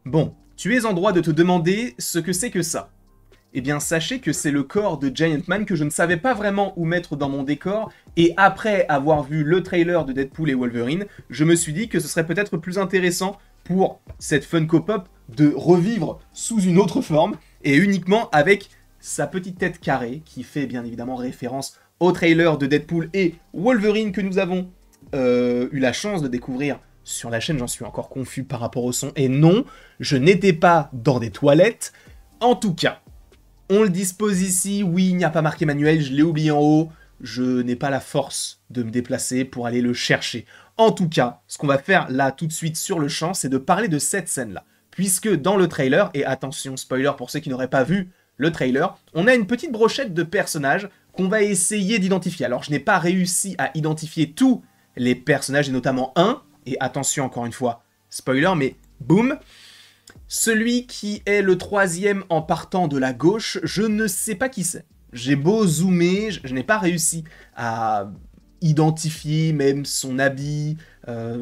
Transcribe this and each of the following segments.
Bon, tu es en droit de te demander ce que c'est que ça. Eh bien, sachez que c'est le corps de Giant Man que je ne savais pas vraiment où mettre dans mon décor, et après avoir vu le trailer de Deadpool et Wolverine, je me suis dit que ce serait peut-être plus intéressant pour cette Funko Pop de revivre sous une autre forme, et uniquement avec sa petite tête carrée, qui fait bien évidemment référence au trailer de Deadpool et Wolverine que nous avons eu la chance de découvrir sur la chaîne. J'en suis encore confus par rapport au son, et non, je n'étais pas dans des toilettes. En tout cas, on le dispose ici, oui, il n'y a pas marqué manuel, je l'ai oublié en haut, je n'ai pas la force de me déplacer pour aller le chercher. En tout cas, ce qu'on va faire là tout de suite sur le champ, c'est de parler de cette scène-là. Puisque dans le trailer, et attention spoiler pour ceux qui n'auraient pas vu le trailer, on a une petite brochette de personnages qu'on va essayer d'identifier. Alors je n'ai pas réussi à identifier tous les personnages, et notamment un, et attention encore une fois, spoiler, mais boum. Celui qui est le troisième en partant de la gauche, je ne sais pas qui c'est. J'ai beau zoomer, je n'ai pas réussi à identifier même son habit,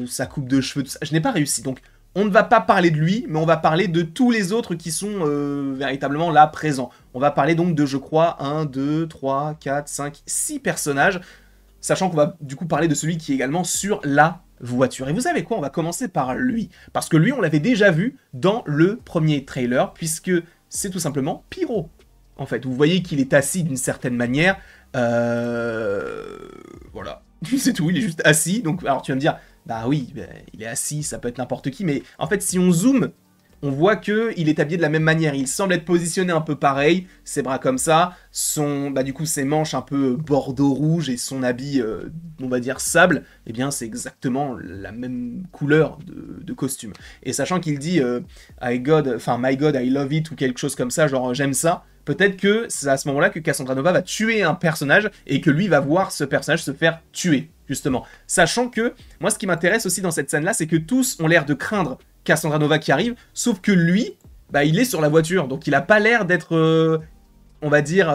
sa coupe de cheveux, tout ça. Je n'ai pas réussi. Donc on ne va pas parler de lui, mais on va parler de tous les autres qui sont véritablement là présents. On va parler donc de, je crois, 1, 2, 3, 4, 5, 6 personnages, sachant qu'on va du coup parler de celui qui est également sur la voiture. Et vous savez quoi, on va commencer par lui. Parce que lui, on l'avait déjà vu dans le premier trailer, puisque c'est tout simplement Pyro. En fait, vous voyez qu'il est assis d'une certaine manière. Voilà. C'est tout, il est juste assis. Donc, alors tu vas me dire, bah oui, il est assis, ça peut être n'importe qui. Mais en fait, si on zoome, on voit qu'il est habillé de la même manière. Il semble être positionné un peu pareil, ses bras comme ça, du coup ses manches un peu bordeaux rouge et son habit, on va dire sable, eh bien c'est exactement la même couleur de costume. Et sachant qu'il dit My God, I love it ou quelque chose comme ça, genre j'aime ça, peut-être que c'est à ce moment-là que Cassandra Nova va tuer un personnage et que lui va voir ce personnage se faire tuer, justement. Sachant que, moi ce qui m'intéresse aussi dans cette scène-là, c'est que tous ont l'air de craindre Cassandra Nova qui arrive, sauf que lui, il est sur la voiture, donc il a pas l'air d'être, on va dire,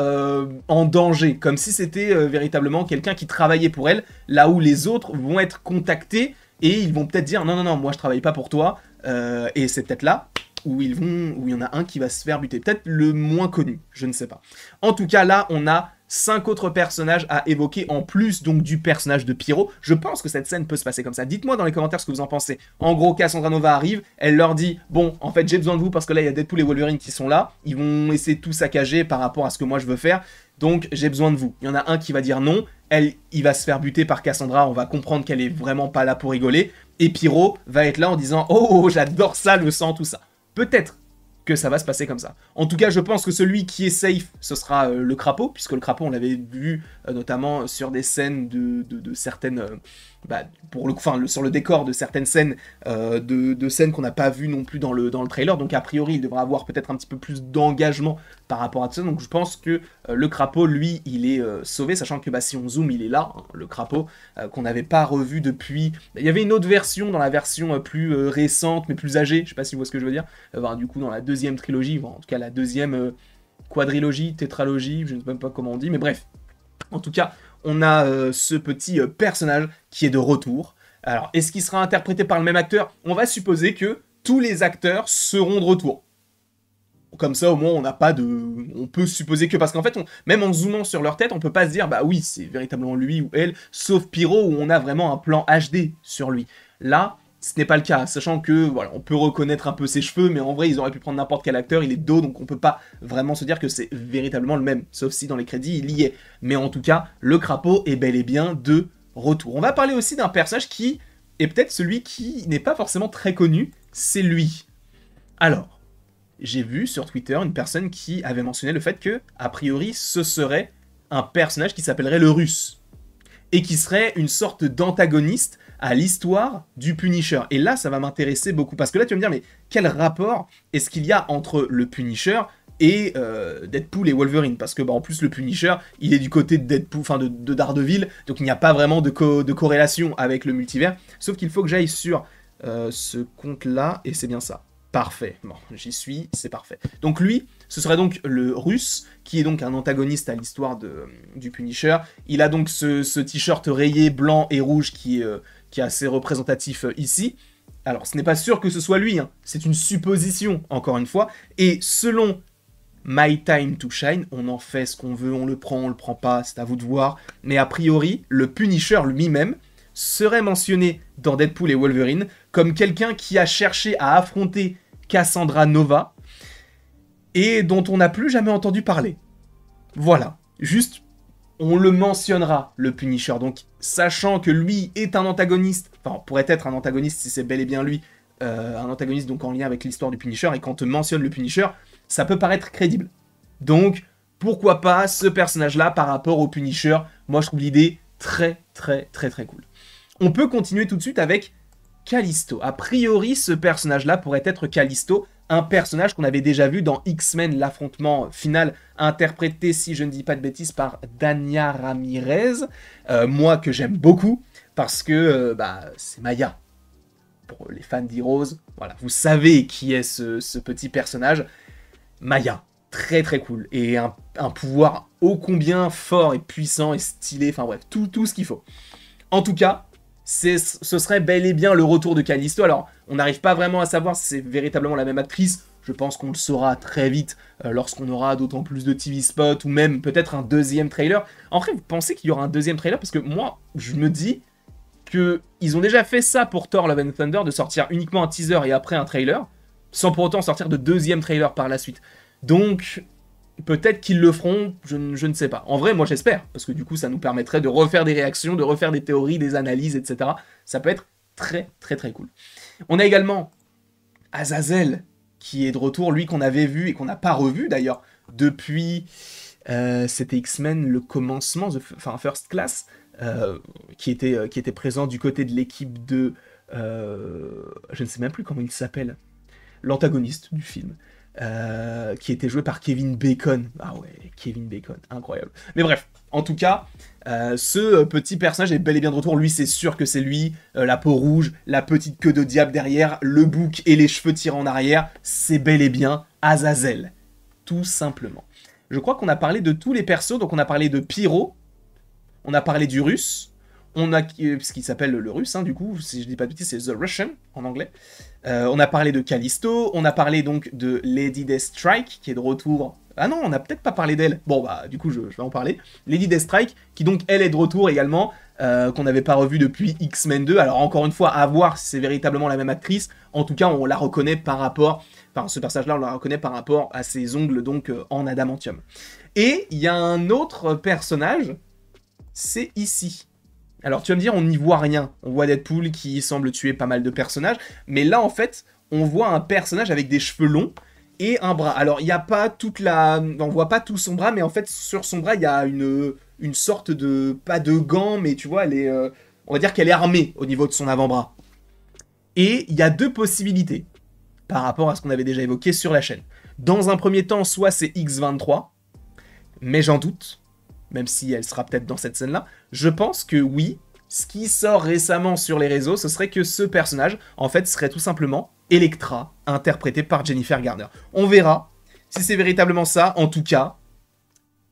en danger, comme si c'était véritablement quelqu'un qui travaillait pour elle, là où les autres vont être contactés, et ils vont peut-être dire, non, moi je travaille pas pour toi, et c'est peut-être là où il y en a un qui va se faire buter, peut-être le moins connu, je ne sais pas. En tout cas, là, on a 5 autres personnages à évoquer en plus donc du personnage de Pyro. Je pense que cette scène peut se passer comme ça. Dites-moi dans les commentaires ce que vous en pensez. En gros, Cassandra Nova arrive, elle leur dit « Bon, en fait, j'ai besoin de vous parce que là, il y a Deadpool et Wolverine qui sont là. Ils vont essayer de tout saccager par rapport à ce que moi je veux faire. Donc, j'ai besoin de vous. » Il y en a un qui va dire non. Il va se faire buter par Cassandra. On va comprendre qu'elle est vraiment pas là pour rigoler. Et Pyro va être là en disant « Oh, j'adore ça, le sang, tout ça. » Peut-être que ça va se passer comme ça. En tout cas, je pense que celui qui est safe, ce sera le crapaud, puisque le crapaud, on l'avait vu notamment sur des scènes de certaines... sur le décor de certaines scènes, de scènes qu'on n'a pas vues non plus dans le trailer, donc a priori, il devra avoir peut-être un petit peu plus d'engagement par rapport à tout ça, donc je pense que le crapaud, lui, il est sauvé, sachant que si on zoome, il est là, hein, le crapaud, qu'on n'avait pas revu depuis... Il y avait une autre version, dans la version plus récente, mais plus âgée, je sais pas si vous voyez ce que je veux dire, du coup, dans la deuxième trilogie, en tout cas la deuxième quadrilogie, tétralogie, je ne sais même pas comment on dit, mais bref. En tout cas, on a ce petit personnage qui est de retour. Alors, est-ce qu'il sera interprété par le même acteur? On va supposer que tous les acteurs seront de retour. Comme ça, au moins, on n'a pas de... On peut supposer que... Parce qu'en fait, même en zoomant sur leur tête, on peut pas se dire, bah oui, c'est véritablement lui ou elle, sauf Pyro, où on a vraiment un plan HD sur lui. Là, ce n'est pas le cas, sachant que, voilà, on peut reconnaître un peu ses cheveux, mais en vrai, ils auraient pu prendre n'importe quel acteur, il est dos, donc on peut pas vraiment se dire que c'est véritablement le même, sauf si dans les crédits, il y est. Mais en tout cas, le crapaud est bel et bien de retour. On va parler aussi d'un personnage qui est peut-être celui qui n'est pas forcément très connu, c'est lui. Alors, j'ai vu sur Twitter une personne qui avait mentionné le fait que, a priori, ce serait un personnage qui s'appellerait le Russe, et qui serait une sorte d'antagoniste à l'histoire du Punisher. Et là, ça va m'intéresser beaucoup, parce que là, tu vas me dire, mais quel rapport est-ce qu'il y a entre le Punisher et Deadpool et Wolverine? Parce que, en plus, le Punisher, il est du côté de Deadpool, de Daredevil, donc il n'y a pas vraiment de corrélation avec le multivers, sauf qu'il faut que j'aille sur ce compte-là, et c'est bien ça. Parfait, bon, j'y suis, c'est parfait. Donc lui, ce serait donc le Russe, qui est donc un antagoniste à l'histoire du Punisher. Il a donc ce t-shirt rayé blanc et rouge qui est assez représentatif ici. Alors, ce n'est pas sûr que ce soit lui, hein. C'est une supposition, encore une fois. Et selon My Time to Shine, on en fait ce qu'on veut, on le prend pas, c'est à vous de voir. Mais a priori, le Punisher lui-même serait mentionné dans Deadpool et Wolverine comme quelqu'un qui a cherché à affronter Cassandra Nova et dont on n'a plus jamais entendu parler. Voilà, juste, on le mentionnera, le Punisher. Donc, sachant que lui est un antagoniste, enfin, pourrait être un antagoniste si c'est bel et bien lui, un antagoniste donc en lien avec l'histoire du Punisher, et quand on mentionne le Punisher, ça peut paraître crédible. Donc, pourquoi pas ce personnage-là par rapport au Punisher? Moi, je trouve l'idée très cool. On peut continuer tout de suite avec Callisto. A priori, ce personnage-là pourrait être Callisto, un personnage qu'on avait déjà vu dans X-Men, l'affrontement final, interprété, si je ne dis pas de bêtises, par Dania Ramirez. Moi, que j'aime beaucoup, parce que c'est Maya. Pour les fans d'Heroes, voilà, vous savez qui est ce petit personnage. Maya, très cool, et un pouvoir ô combien fort et puissant et stylé, enfin bref, tout ce qu'il faut. En tout cas, ce serait bel et bien le retour de Callisto. Alors, on n'arrive pas vraiment à savoir si c'est véritablement la même actrice. Je pense qu'on le saura très vite lorsqu'on aura d'autant plus de TV spots ou même peut-être un deuxième trailer. En vrai, vous pensez qu'il y aura un deuxième trailer? Parce que moi, je me dis qu'ils ont déjà fait ça pour Thor Love and Thunder, de sortir uniquement un teaser et après un trailer, sans pour autant sortir de deuxième trailer par la suite. Donc, peut-être qu'ils le feront, je ne sais pas. En vrai, moi j'espère, parce que du coup ça nous permettrait de refaire des réactions, de refaire des théories, des analyses, etc. Ça peut être très cool. On a également Azazel, qui est de retour, lui qu'on avait vu et qu'on n'a pas revu d'ailleurs, depuis c'était X-Men, le commencement, enfin First Class, qui était présent du côté de l'équipe de... je ne sais même plus comment il s'appelle, l'antagoniste du film. Qui était joué par Kevin Bacon. Ah ouais, Kevin Bacon, incroyable. Mais bref, en tout cas, ce petit personnage est bel et bien de retour. Lui, c'est sûr que c'est lui. La peau rouge, la petite queue de diable derrière, le bouc et les cheveux tirés en arrière, c'est bel et bien Azazel. Tout simplement. Je crois qu'on a parlé de tous les persos, donc on a parlé de Pyro, on a parlé du russe, on a ce qui s'appelle le russe, hein, du coup, si je dis pas de bêtises, c'est The Russian en anglais. On a parlé de Callisto, on a parlé donc de Lady Deathstrike, qui est de retour. Ah non, on n'a peut-être pas parlé d'elle. Bon, bah, du coup, je vais en parler. Lady Deathstrike, qui donc, elle est de retour également, qu'on n'avait pas revue depuis X-Men 2. Alors, encore une fois, à voir si c'est véritablement la même actrice. En tout cas, on la reconnaît par rapport... Enfin, ce personnage-là, on la reconnaît par rapport à ses ongles, donc, en adamantium. Et il y a un autre personnage, c'est ici. Alors tu vas me dire, on n'y voit rien. On voit Deadpool qui semble tuer pas mal de personnages. Mais là, en fait, on voit un personnage avec des cheveux longs et un bras. Alors, il n'y a pas toute la... On voit pas tout son bras, mais en fait, sur son bras, il y a une sorte de... Pas de gants, mais tu vois, elle est... On va dire qu'elle est armée au niveau de son avant-bras. Et il y a deux possibilités par rapport à ce qu'on avait déjà évoqué sur la chaîne. Dans un premier temps, soit c'est X-23, mais j'en doute, même si elle sera peut-être dans cette scène-là. Je pense que oui, ce qui sort récemment sur les réseaux, ce serait que ce personnage, en fait, serait tout simplement Elektra, interprétée par Jennifer Garner. On verra si c'est véritablement ça. En tout cas,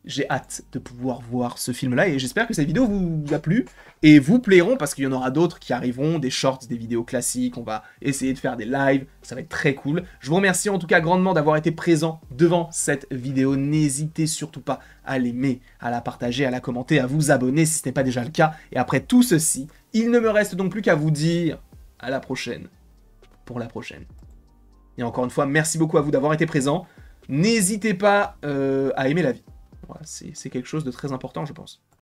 j'ai hâte de pouvoir voir ce film-là, et j'espère que cette vidéo vous a plu, et vous plairont, parce qu'il y en aura d'autres qui arriveront, des shorts, des vidéos classiques, on va essayer de faire des lives, ça va être très cool. Je vous remercie en tout cas grandement d'avoir été présent devant cette vidéo. N'hésitez surtout pas à l'aimer, à la partager, à la commenter, à vous abonner si ce n'est pas déjà le cas. Et après tout ceci, il ne me reste donc plus qu'à vous dire à la prochaine, pour la prochaine. Et encore une fois, merci beaucoup à vous d'avoir été présent. N'hésitez pas à aimer la vie. Voilà, c'est quelque chose de très important, je pense.